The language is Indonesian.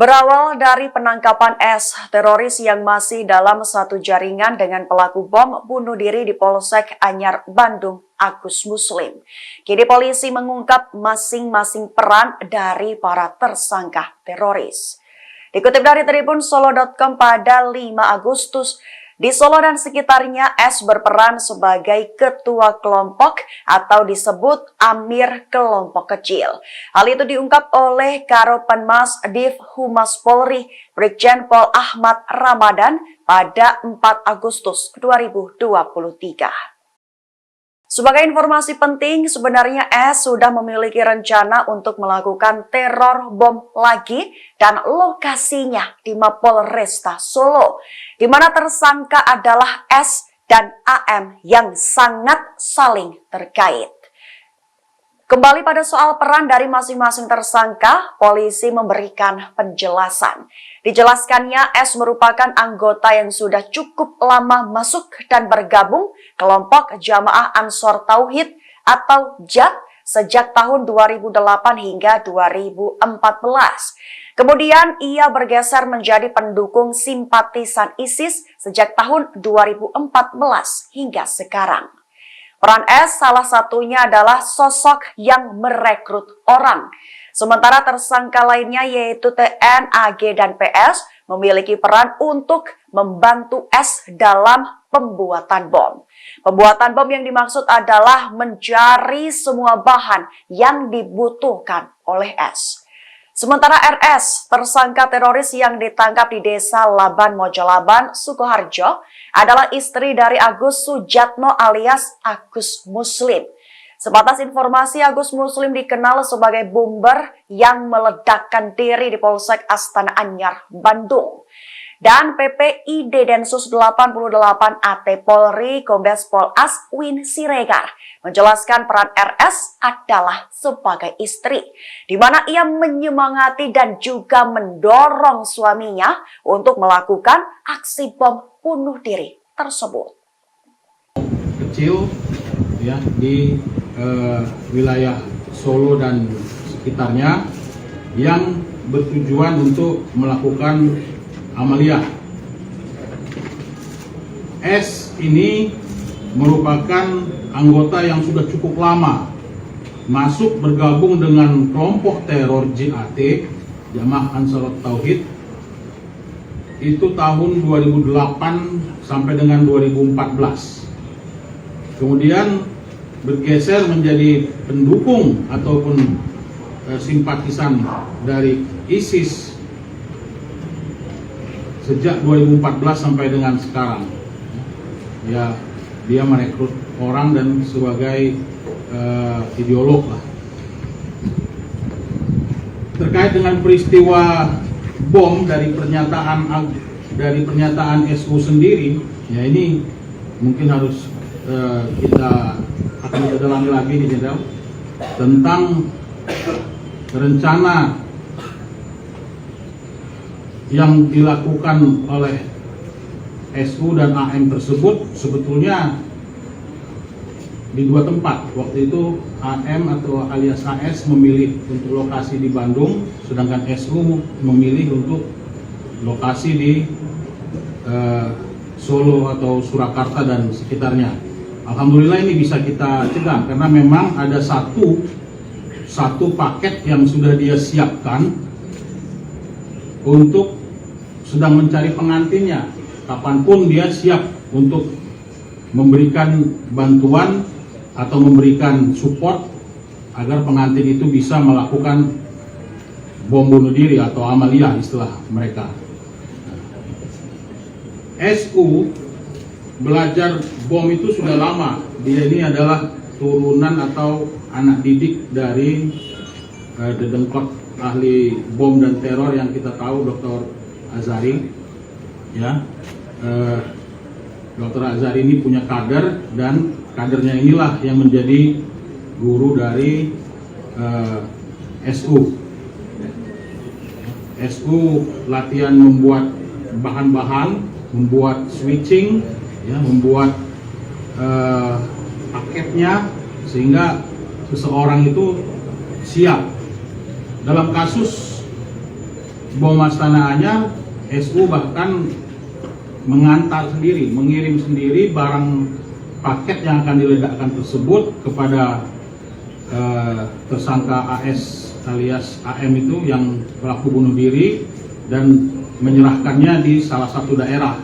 Berawal dari penangkapan S, teroris yang masih dalam satu jaringan dengan pelaku bom bunuh diri di Polsek Anyar, Bandung, Agus Muslim. Kini polisi mengungkap masing-masing peran dari para tersangka teroris. Dikutip dari Tribun Solo.com pada 5 Agustus, di Solo dan sekitarnya, S berperan sebagai ketua kelompok atau disebut Amir kelompok kecil. Hal itu diungkap oleh Karopenmas Div Humas Polri, Brigjen Pol Ahmad Ramadan pada 4 Agustus 2023. Sebagai informasi penting, sebenarnya S sudah memiliki rencana untuk melakukan teror bom lagi dan lokasinya di Mapolresta Solo, di mana tersangka adalah S dan AM yang sangat saling terkait. Kembali pada soal peran dari masing-masing tersangka, polisi memberikan penjelasan. Dijelaskannya, S merupakan anggota yang sudah cukup lama masuk dan bergabung kelompok Jamaah Ansor Tauhid atau JAT sejak tahun 2008 hingga 2014. Kemudian ia bergeser menjadi pendukung simpatisan ISIS sejak tahun 2014 hingga sekarang. Peran S salah satunya adalah sosok yang merekrut orang. Sementara tersangka lainnya yaitu TN, AG, dan PS memiliki peran untuk membantu S dalam pembuatan bom. Pembuatan bom yang dimaksud adalah mencari semua bahan yang dibutuhkan oleh S. Sementara RS, tersangka teroris yang ditangkap di Desa Laban Mojolaban, Sukoharjo, adalah istri dari Agus Sujatno alias Agus Muslim. Sebatas informasi, Agus Muslim dikenal sebagai bomber yang meledakkan diri di Polsek Astana Anyar, Bandung. Dan PPID Densus 88 AT Polri Kombes Pol Aswin Siregar menjelaskan peran RS adalah sebagai istri, di mana ia menyemangati dan juga mendorong suaminya untuk melakukan aksi bom bunuh diri tersebut. Kecil ya di wilayah Solo dan sekitarnya yang bertujuan untuk melakukan amalia. S ini merupakan anggota yang sudah cukup lama masuk bergabung dengan kelompok teror JAT, Jamaah Ansor Tauhid, itu tahun 2008 sampai dengan 2014. Kemudian bergeser menjadi pendukung ataupun simpatisan dari ISIS sejak 2014 sampai dengan sekarang. Ya, dia merekrut orang dan sebagai ideolog lah. Terkait dengan peristiwa bom dari pernyataan SU sendiri, ya ini mungkin harus kita dalami lagi nih, Jenderal, tentang rencana yang dilakukan oleh SU dan AM tersebut sebetulnya di dua tempat. Waktu itu AM atau alias AS memilih untuk lokasi di Bandung, sedangkan SU memilih untuk lokasi di Solo atau Surakarta dan sekitarnya. Alhamdulillah ini bisa kita cegah karena memang ada satu paket yang sudah dia siapkan untuk sedang mencari pengantinnya. Kapanpun dia siap untuk memberikan bantuan atau memberikan support agar pengantin itu bisa melakukan bom bunuh diri atau amalia istilah mereka. SU belajar bom itu sudah lama. Dia ini adalah turunan atau anak didik dari dedengkot ahli bom dan teror yang kita tahu, Dr. Azhari. Ya, Dr. Azhari ini punya kader dan kadernya inilah yang menjadi guru dari SU. SU latihan membuat bahan-bahan, membuat switching, ya, membuat paketnya sehingga seseorang itu siap. Dalam kasus bom Astana Anyar, SU bahkan mengirim sendiri barang paket yang akan diledakkan tersebut kepada tersangka AS alias AM itu yang pelaku bunuh diri dan menyerahkannya di salah satu daerah